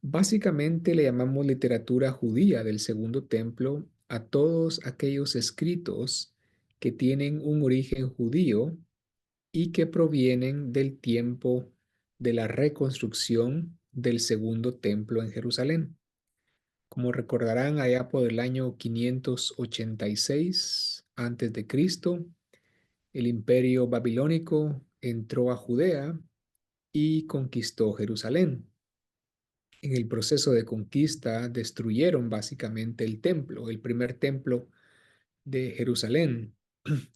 Básicamente le llamamos literatura judía del Segundo Templo a todos aquellos escritos que tienen un origen judío y que provienen del tiempo de la reconstrucción del Segundo Templo en Jerusalén. Como recordarán, allá por el año 586 antes de Cristo, el imperio babilónico entró a Judea y conquistó Jerusalén. En el proceso de conquista destruyeron básicamente el templo, el primer templo de Jerusalén,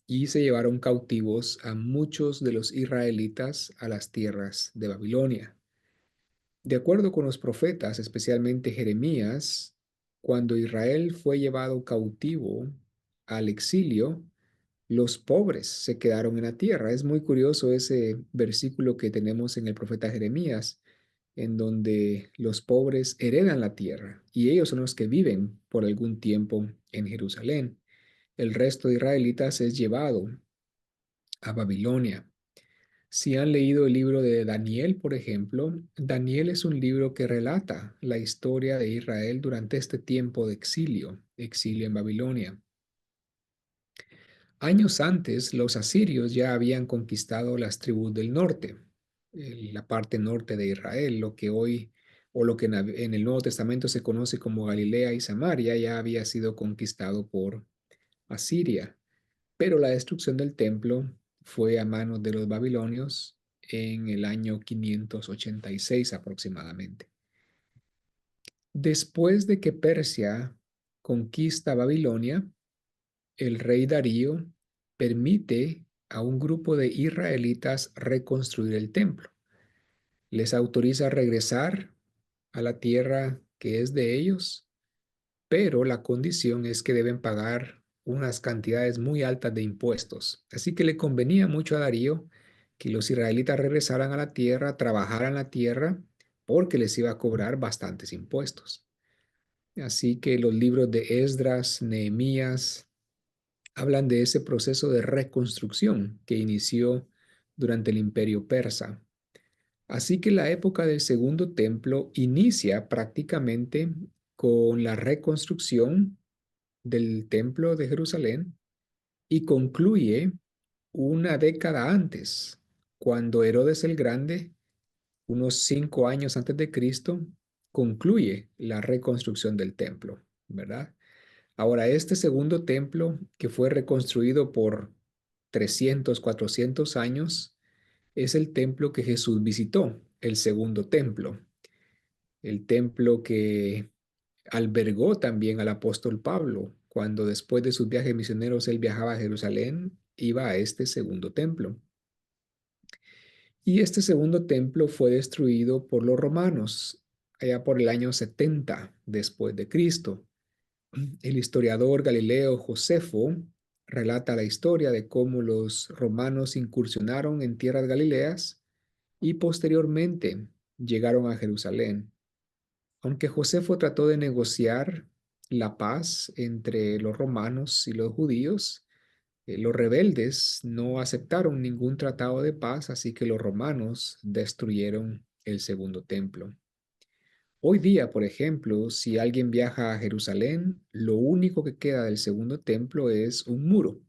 y se llevaron cautivos a muchos de los israelitas a las tierras de Babilonia. De acuerdo con los profetas, especialmente Jeremías, cuando Israel fue llevado cautivo al exilio, los pobres se quedaron en la tierra. Es muy curioso ese versículo que tenemos en el profeta Jeremías, en donde los pobres heredan la tierra y ellos son los que viven por algún tiempo en Jerusalén. El resto de israelitas es llevado a Babilonia. Si han leído el libro de Daniel, por ejemplo, Daniel es un libro que relata la historia de Israel durante este tiempo de exilio, exilio en Babilonia. Años antes, los asirios ya habían conquistado las tribus del norte, la parte norte de Israel, lo que hoy o lo que en el Nuevo Testamento se conoce como Galilea y Samaria, ya había sido conquistado por Asiria. Pero la destrucción del templo fue a manos de los babilonios en el año 586 aproximadamente. Después de que Persia conquista Babilonia, el rey Darío permite a un grupo de israelitas reconstruir el templo. Les autoriza a regresar a la tierra que es de ellos, pero la condición es que deben pagar unas cantidades muy altas de impuestos. Así que le convenía mucho a Darío que los israelitas regresaran a la tierra, trabajaran la tierra, porque les iba a cobrar bastantes impuestos. Así que los libros de Esdras, Nehemías, hablan de ese proceso de reconstrucción que inició durante el imperio persa. Así que la época del Segundo Templo inicia prácticamente con la reconstrucción del Templo de Jerusalén y concluye una década antes, cuando Herodes el Grande, unos 5 años antes de Cristo, concluye la reconstrucción del templo, ¿verdad? Ahora, este segundo templo, que fue reconstruido por 300, 400 años, es el templo que Jesús visitó, el segundo templo, el templo que albergó también al apóstol Pablo. Cuando después de sus viajes misioneros él viajaba a Jerusalén, iba a este segundo templo. Y este segundo templo fue destruido por los romanos allá por el año 70 después de Cristo. El historiador Galileo Josefo relata la historia de cómo los romanos incursionaron en tierras galileas y posteriormente llegaron a Jerusalén. Aunque Josefo trató de negociar la paz entre los romanos y los judíos, los rebeldes no aceptaron ningún tratado de paz, así que los romanos destruyeron el segundo templo. Hoy día, por ejemplo, si alguien viaja a Jerusalén, lo único que queda del segundo templo es un muro,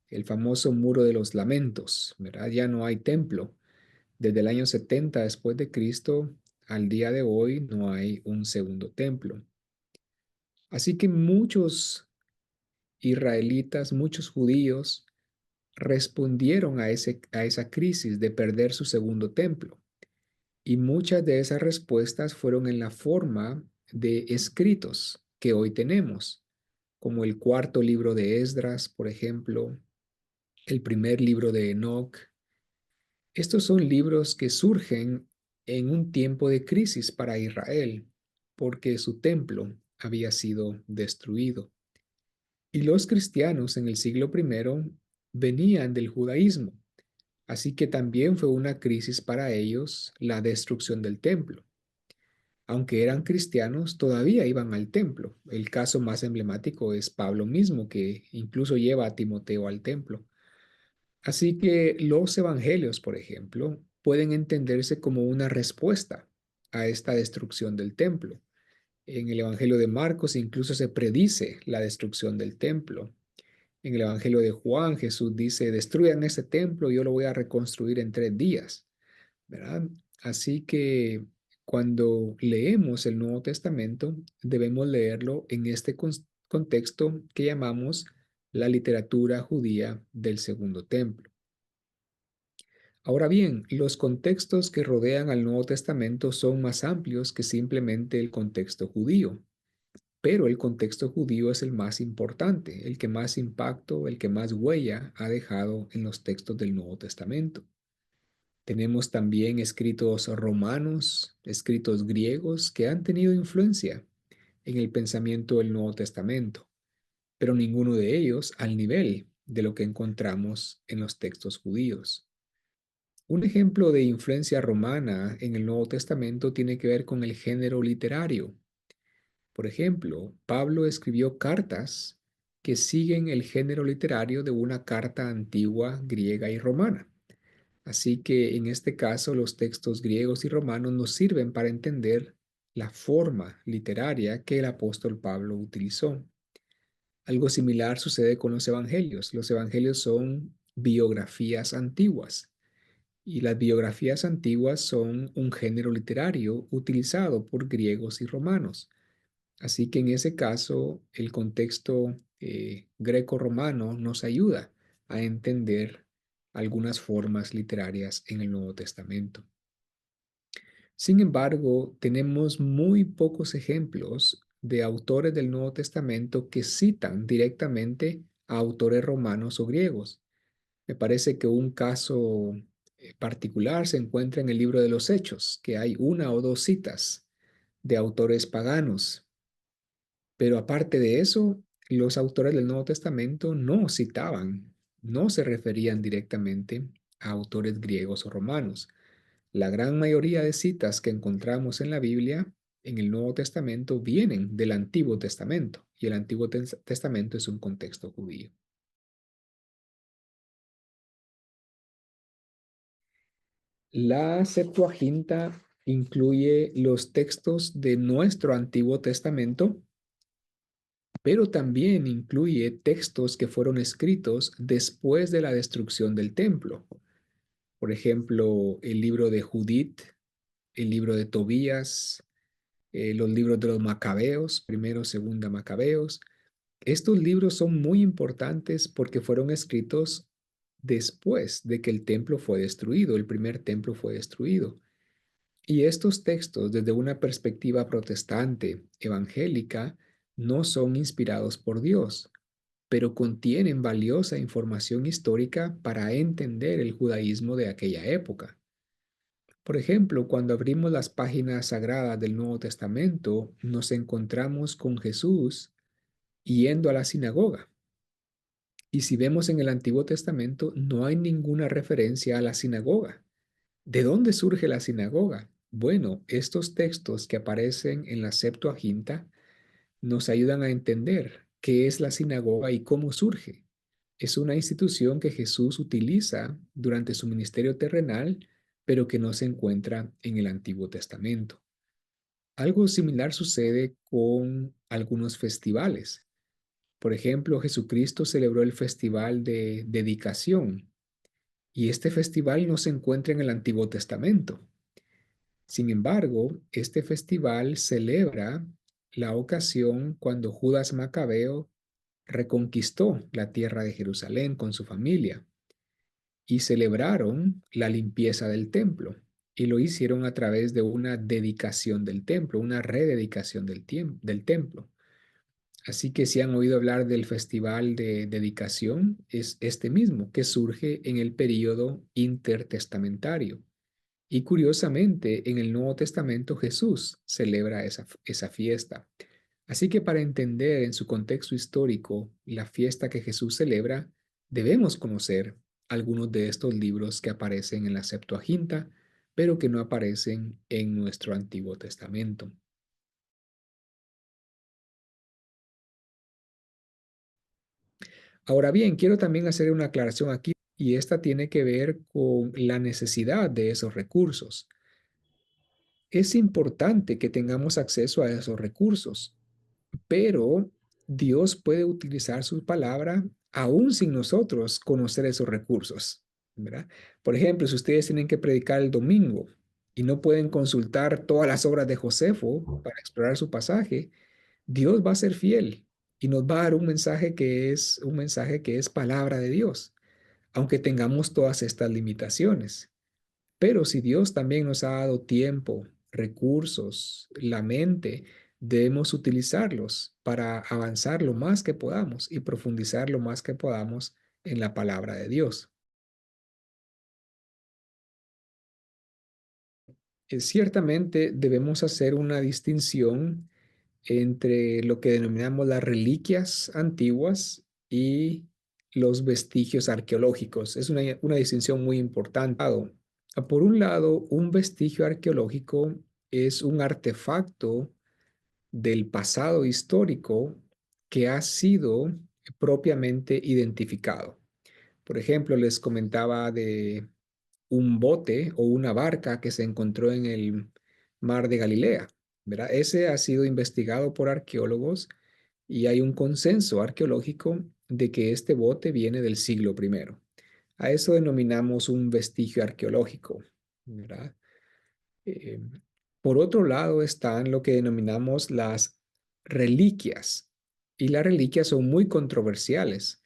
el famoso muro de los lamentos, ¿verdad? Ya no hay templo. Desde el año 70 después de Cristo al día de hoy no hay un segundo templo. Así que muchos israelitas, muchos judíos respondieron a esa crisis de perder su segundo templo. Y muchas de esas respuestas fueron en la forma de escritos que hoy tenemos, como el cuarto libro de Esdras, por ejemplo, el primer libro de Enoc. Estos son libros que surgen en un tiempo de crisis para Israel, porque su templo había sido destruido. Y los cristianos en el siglo primero venían del judaísmo, así que también fue una crisis para ellos la destrucción del templo. Aunque eran cristianos, todavía iban al templo. El caso más emblemático es Pablo mismo, que incluso lleva a Timoteo al templo. Así que los evangelios, por ejemplo, pueden entenderse como una respuesta a esta destrucción del templo. En el Evangelio de Marcos incluso se predice la destrucción del templo. En el Evangelio de Juan, Jesús dice, destruyan ese templo, yo lo voy a reconstruir en 3 días, ¿verdad? Así que cuando leemos el Nuevo Testamento, debemos leerlo en este contexto que llamamos la literatura judía del Segundo Templo. Ahora bien, los contextos que rodean al Nuevo Testamento son más amplios que simplemente el contexto judío, pero el contexto judío es el más importante, el que más impacto, el que más huella ha dejado en los textos del Nuevo Testamento. Tenemos también escritos romanos, escritos griegos que han tenido influencia en el pensamiento del Nuevo Testamento, pero ninguno de ellos al nivel de lo que encontramos en los textos judíos. Un ejemplo de influencia romana en el Nuevo Testamento tiene que ver con el género literario. Por ejemplo, Pablo escribió cartas que siguen el género literario de una carta antigua griega y romana. Así que en este caso los textos griegos y romanos nos sirven para entender la forma literaria que el apóstol Pablo utilizó. Algo similar sucede con los evangelios. Los evangelios son biografías antiguas y las biografías antiguas son un género literario utilizado por griegos y romanos. Así que en ese caso, el contexto greco-romano nos ayuda a entender algunas formas literarias en el Nuevo Testamento. Sin embargo, tenemos muy pocos ejemplos de autores del Nuevo Testamento que citan directamente a autores romanos o griegos. Me parece que un caso particular se encuentra en el libro de los Hechos, que hay una o dos citas de autores paganos. Pero aparte de eso, los autores del Nuevo Testamento no citaban, no se referían directamente a autores griegos o romanos. La gran mayoría de citas que encontramos en la Biblia, en el Nuevo Testamento, vienen del Antiguo Testamento, y el Antiguo Testamento es un contexto judío. La Septuaginta incluye los textos de nuestro Antiguo Testamento, pero también incluye textos que fueron escritos después de la destrucción del templo. Por ejemplo, el libro de Judith, el libro de Tobías, los libros de los Macabeos, primero, segunda Macabeos. Estos libros son muy importantes porque fueron escritos después de que el templo fue destruido, el primer templo fue destruido. Y estos textos, desde una perspectiva protestante, evangélica, no son inspirados por Dios, pero contienen valiosa información histórica para entender el judaísmo de aquella época. Por ejemplo, cuando abrimos las páginas sagradas del Nuevo Testamento, nos encontramos con Jesús yendo a la sinagoga. Y si vemos en el Antiguo Testamento, no hay ninguna referencia a la sinagoga. ¿De dónde surge la sinagoga? Bueno, estos textos que aparecen en la Septuaginta nos ayudan a entender qué es la sinagoga y cómo surge. Es una institución que Jesús utiliza durante su ministerio terrenal, pero que no se encuentra en el Antiguo Testamento. Algo similar sucede con algunos festivales. Por ejemplo, Jesucristo celebró el festival de dedicación y este festival no se encuentra en el Antiguo Testamento. Sin embargo, este festival celebra la ocasión cuando Judas Macabeo reconquistó la tierra de Jerusalén con su familia y celebraron la limpieza del templo y lo hicieron a través de una dedicación del templo, una rededicación del templo. Así que si han oído hablar del festival de dedicación, es este mismo que surge en el período intertestamentario. Y curiosamente, en el Nuevo Testamento Jesús celebra esa fiesta. Así que para entender en su contexto histórico la fiesta que Jesús celebra, debemos conocer algunos de estos libros que aparecen en la Septuaginta, pero que no aparecen en nuestro Antiguo Testamento. Ahora bien, quiero también hacer una aclaración aquí, y esta tiene que ver con la necesidad de esos recursos. Es importante que tengamos acceso a esos recursos, pero Dios puede utilizar su palabra aún sin nosotros conocer esos recursos, ¿verdad? Por ejemplo, si ustedes tienen que predicar el domingo y no pueden consultar todas las obras de Josefo para explorar su pasaje, Dios va a ser fiel y nos va a dar un mensaje que es palabra de Dios, aunque tengamos todas estas limitaciones. Pero si Dios también nos ha dado tiempo, recursos, la mente, debemos utilizarlos para avanzar lo más que podamos y profundizar lo más que podamos en la palabra de Dios. Ciertamente debemos hacer una distinción entre lo que denominamos las reliquias antiguas y los vestigios arqueológicos. Es una distinción muy importante. Por un lado, un vestigio arqueológico es un artefacto del pasado histórico que ha sido propiamente identificado. Por ejemplo, les comentaba de un bote o una barca que se encontró en el mar de Galilea, ¿verdad? Ese ha sido investigado por arqueólogos y hay un consenso arqueológico de que este bote viene del siglo primero. A eso denominamos un vestigio arqueológico, ¿verdad? Eh, por otro lado están lo que denominamos las reliquias. Y las reliquias son muy controversiales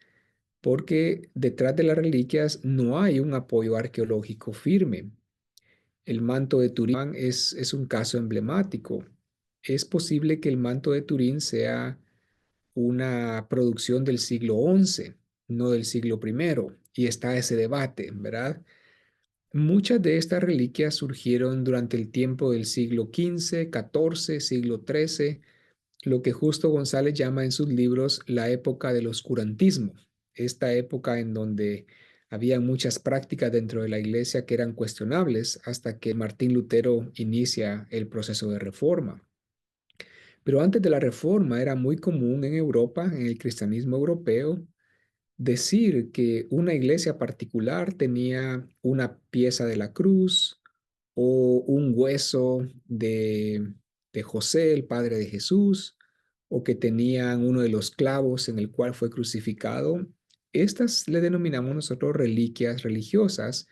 porque detrás de las reliquias no hay un apoyo arqueológico firme. El manto de Turín es un caso emblemático. Es posible que el manto de Turín sea una producción del siglo XI, no del siglo primero, y está ese debate, ¿verdad? Muchas de estas reliquias surgieron durante el tiempo del siglo XV, XIV, siglo XIII, lo que Justo González llama en sus libros la época del oscurantismo, esta época en donde había muchas prácticas dentro de la iglesia que eran cuestionables hasta que Martín Lutero inicia el proceso de reforma. Pero antes de la reforma era muy común en Europa, en el cristianismo europeo, decir que una iglesia particular tenía una pieza de la cruz o un hueso de José, el padre de Jesús, o que tenían uno de los clavos en el cual fue crucificado. Estas le denominamos nosotros reliquias religiosas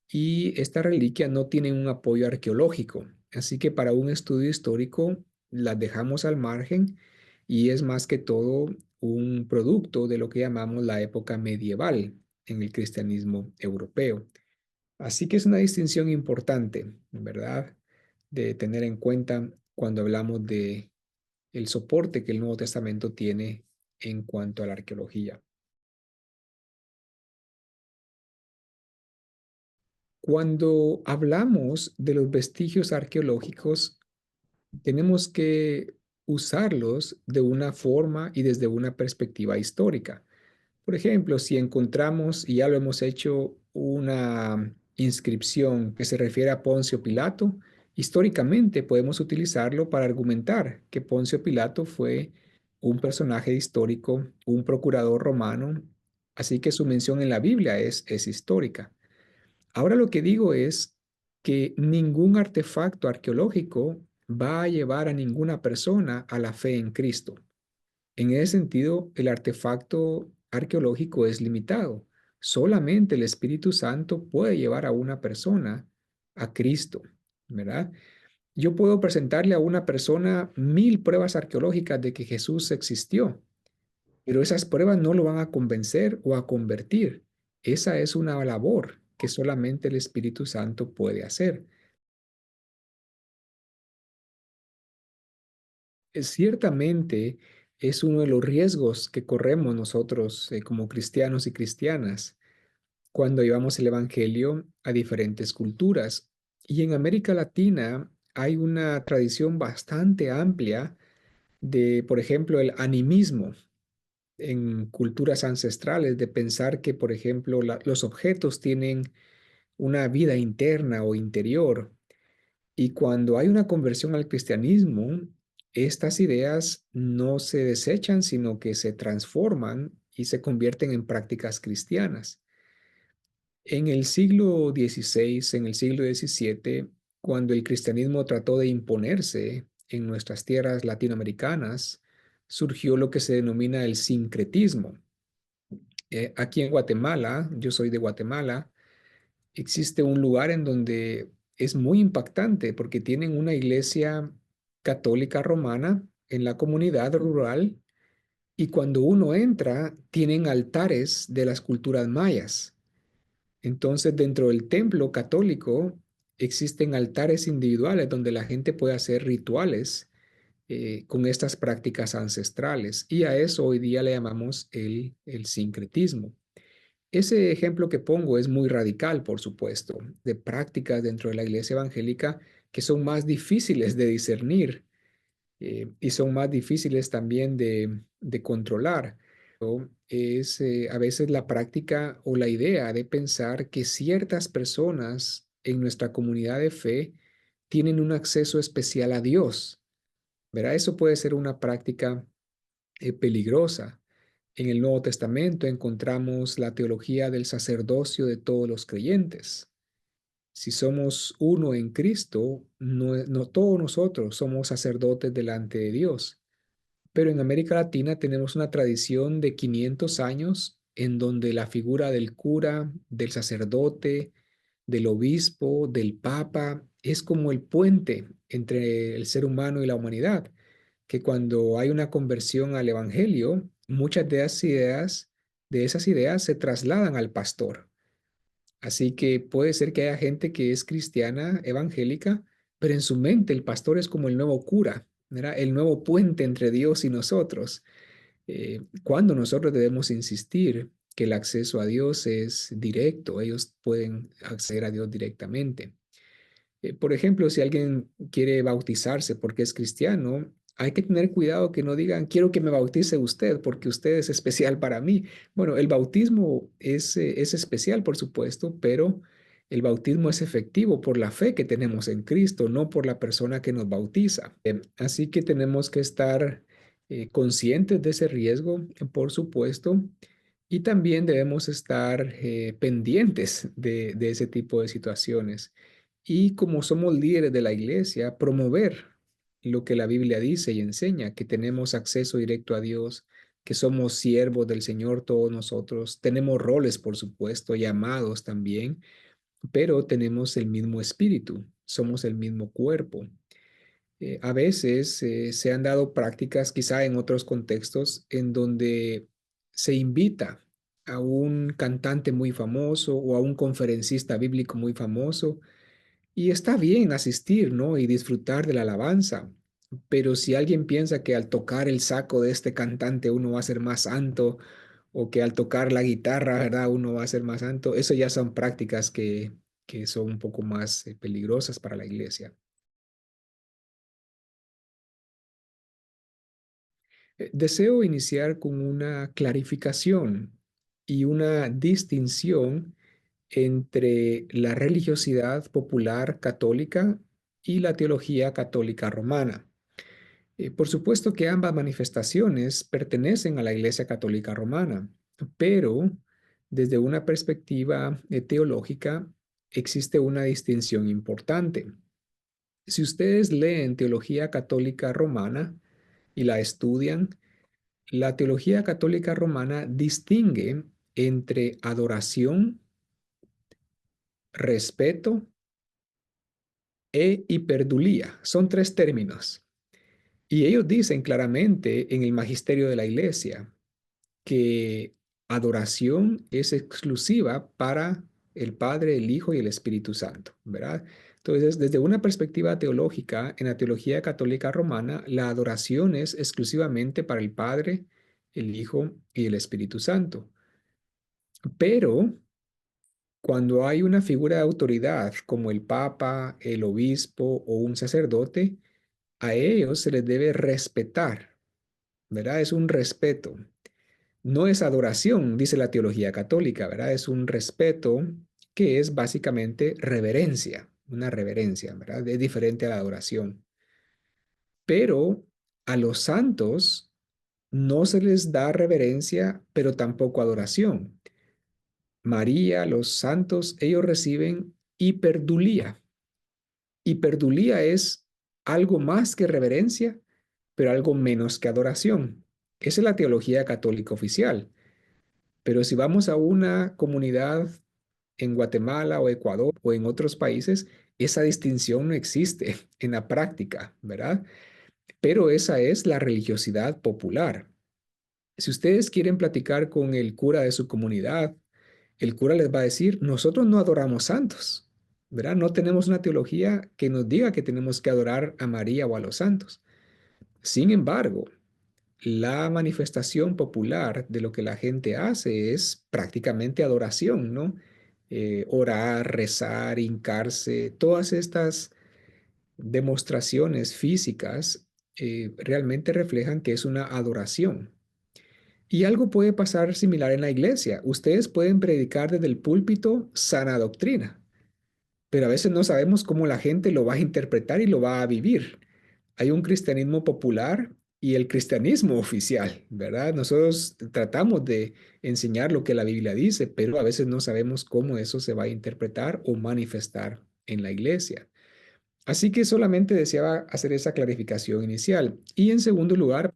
y estas reliquias no tienen un apoyo arqueológico. Así que para un estudio histórico las dejamos al margen y es más que todo un producto de lo que llamamos la época medieval en el cristianismo europeo. Así que es una distinción importante, ¿verdad? De tener en cuenta cuando hablamos de el soporte que el Nuevo Testamento tiene en cuanto a la arqueología. Cuando hablamos de los vestigios arqueológicos, tenemos que usarlos de una forma y desde una perspectiva histórica. Por ejemplo, si encontramos, y ya lo hemos hecho, una inscripción que se refiere a Poncio Pilato, históricamente podemos utilizarlo para argumentar que Poncio Pilato fue un personaje histórico, un procurador romano, así que su mención en la Biblia es histórica. Ahora lo que digo es que ningún artefacto arqueológico va a llevar a ninguna persona a la fe en Cristo. En ese sentido, el artefacto arqueológico es limitado. Solamente el Espíritu Santo puede llevar a una persona a Cristo, ¿verdad? Yo puedo presentarle a una persona 1000 pruebas arqueológicas de que Jesús existió, pero esas pruebas no lo van a convencer o a convertir. Esa es una labor que solamente el Espíritu Santo puede hacer. Ciertamente es uno de los riesgos que corremos nosotros como cristianos y cristianas cuando llevamos el Evangelio a diferentes culturas. Y en América Latina hay una tradición bastante amplia de, por ejemplo, el animismo en culturas ancestrales, de pensar que, por ejemplo, los objetos tienen una vida interna o interior. Y cuando hay una conversión al cristianismo, estas ideas no se desechan, sino que se transforman y se convierten en prácticas cristianas. En el siglo XVI, en el siglo XVII, cuando el cristianismo trató de imponerse en nuestras tierras latinoamericanas, surgió lo que se denomina el sincretismo. Aquí en Guatemala, yo soy de Guatemala, existe un lugar en donde es muy impactante porque tienen una iglesia católica romana en la comunidad rural y cuando uno entra, tienen altares de las culturas mayas. Entonces, dentro del templo católico existen altares individuales donde la gente puede hacer rituales con estas prácticas ancestrales y a eso hoy día le llamamos el sincretismo. Ese ejemplo que pongo es muy radical, por supuesto, de prácticas dentro de la iglesia evangélica que son más difíciles de discernir y son más difíciles también de controlar. Es a veces la práctica o la idea de pensar que ciertas personas en nuestra comunidad de fe tienen un acceso especial a Dios, ¿verdad? Eso puede ser una práctica peligrosa. En el Nuevo Testamento encontramos la teología del sacerdocio de todos los creyentes. Si somos uno en Cristo, no todos nosotros somos sacerdotes delante de Dios. Pero en América Latina tenemos una tradición de 500 años en donde la figura del cura, del sacerdote, del obispo, del papa, es como el puente entre el ser humano y la humanidad, que cuando hay una conversión al evangelio, muchas de esas ideas se trasladan al pastor. Así que puede ser que haya gente que es cristiana, evangélica, pero en su mente el pastor es como el nuevo cura, ¿verdad? El nuevo puente entre Dios y nosotros. Cuando nosotros debemos insistir que el acceso a Dios es directo, ellos pueden acceder a Dios directamente. Por ejemplo, si alguien quiere bautizarse porque es cristiano, hay que tener cuidado que no digan, quiero que me bautice usted porque usted es especial para mí. Bueno, el bautismo es especial, por supuesto, pero el bautismo es efectivo por la fe que tenemos en Cristo, no por la persona que nos bautiza. Así que tenemos que estar conscientes de ese riesgo, por supuesto, y también debemos estar pendientes de ese tipo de situaciones. Y como somos líderes de la iglesia, promover lo que la Biblia dice y enseña, que tenemos acceso directo a Dios, que somos siervos del Señor todos nosotros, tenemos roles, por supuesto, llamados también, pero tenemos el mismo espíritu, somos el mismo cuerpo. A veces se han dado prácticas, quizá en otros contextos, en donde se invita a un cantante muy famoso o a un conferencista bíblico muy famoso y está bien asistir, ¿no? Y disfrutar de la alabanza. Pero si alguien piensa que al tocar el saco de este cantante uno va a ser más santo o que al tocar la guitarra, ¿verdad? Uno va a ser más santo, eso ya son prácticas que son un poco más peligrosas para la iglesia. Deseo iniciar con una clarificación y una distinción entre la religiosidad popular católica y la teología católica romana. Por supuesto que ambas manifestaciones pertenecen a la Iglesia Católica Romana, pero desde una perspectiva teológica existe una distinción importante. Si ustedes leen teología católica romana y la estudian, la teología católica romana distingue entre adoración, respeto e hiperdulía. Son tres términos. Y ellos dicen claramente en el magisterio de la iglesia que adoración es exclusiva para el Padre, el Hijo y el Espíritu Santo, ¿verdad? Entonces, desde una perspectiva teológica, en la teología católica romana, la adoración es exclusivamente para el Padre, el Hijo y el Espíritu Santo. Pero cuando hay una figura de autoridad como el Papa, el Obispo o un sacerdote, a ellos se les debe respetar, ¿verdad? Es un respeto. No es adoración, dice la teología católica, ¿verdad? Es un respeto que es básicamente reverencia, una reverencia, ¿verdad? Es diferente a la adoración. Pero a los santos no se les da reverencia, pero tampoco adoración. María, los santos, ellos reciben hiperdulía. Hiperdulia es algo más que reverencia, pero algo menos que adoración. Esa es la teología católica oficial. Pero si vamos a una comunidad en Guatemala o Ecuador o en otros países, esa distinción no existe en la práctica, ¿verdad? Pero esa es la religiosidad popular. Si ustedes quieren platicar con el cura de su comunidad, el cura les va a decir, nosotros no adoramos santos, ¿verdad? No tenemos una teología que nos diga que tenemos que adorar a María o a los santos. Sin embargo, la manifestación popular de lo que la gente hace es prácticamente adoración, ¿no? Orar, rezar, hincarse, todas estas demostraciones físicas realmente reflejan que es una adoración. Y algo puede pasar similar en la iglesia. Ustedes pueden predicar desde el púlpito sana doctrina, pero a veces no sabemos cómo la gente lo va a interpretar y lo va a vivir. Hay un cristianismo popular y el cristianismo oficial, ¿verdad? Nosotros tratamos de enseñar lo que la Biblia dice, pero a veces no sabemos cómo eso se va a interpretar o manifestar en la iglesia. Así que solamente deseaba hacer esa clarificación inicial. Y en segundo lugar,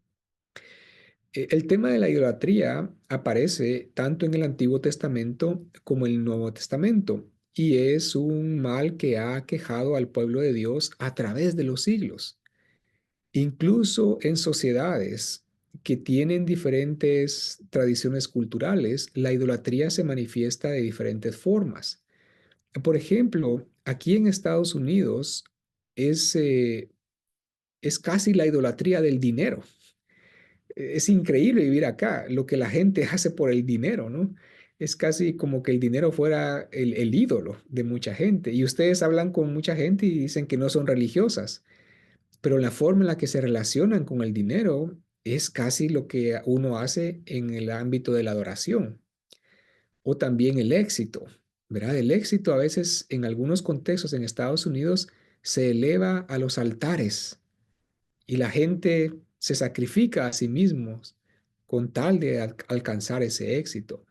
el tema de la idolatría aparece tanto en el Antiguo Testamento como en el Nuevo Testamento y es un mal que ha aquejado al pueblo de Dios a través de los siglos. Incluso en sociedades que tienen diferentes tradiciones culturales, la idolatría se manifiesta de diferentes formas. Por ejemplo, aquí en Estados Unidos es, eh, es casi la idolatría del dinero. Es increíble vivir acá, lo que la gente hace por el dinero, ¿no? Es casi como que el dinero fuera el ídolo de mucha gente. Y ustedes hablan con mucha gente y dicen que no son religiosas, pero la forma en la que se relacionan con el dinero es casi lo que uno hace en el ámbito de la adoración. O también el éxito, ¿verdad? El éxito a veces en algunos contextos en Estados Unidos se eleva a los altares y la gente se sacrifica a sí mismos con tal de alcanzar ese éxito.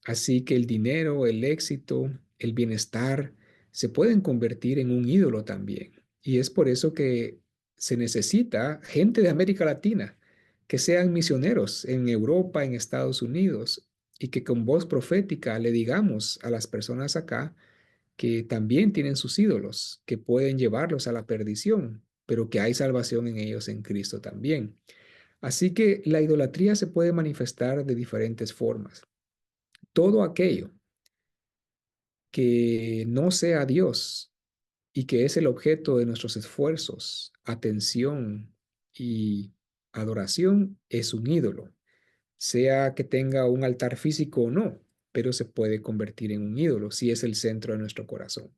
Así que el dinero, el éxito, el bienestar se pueden convertir en un ídolo también. Y es por eso que se necesita gente de América Latina que sean misioneros en Europa, en Estados Unidos, y que con voz profética le digamos a las personas acá que también tienen sus ídolos, que pueden llevarlos a la perdición, pero que hay salvación en ellos en Cristo también. Así que la idolatría se puede manifestar de diferentes formas. Todo aquello que no sea Dios y que es el objeto de nuestros esfuerzos, atención y adoración es un ídolo, sea que tenga un altar físico o no, pero se puede convertir en un ídolo si es el centro de nuestro corazón.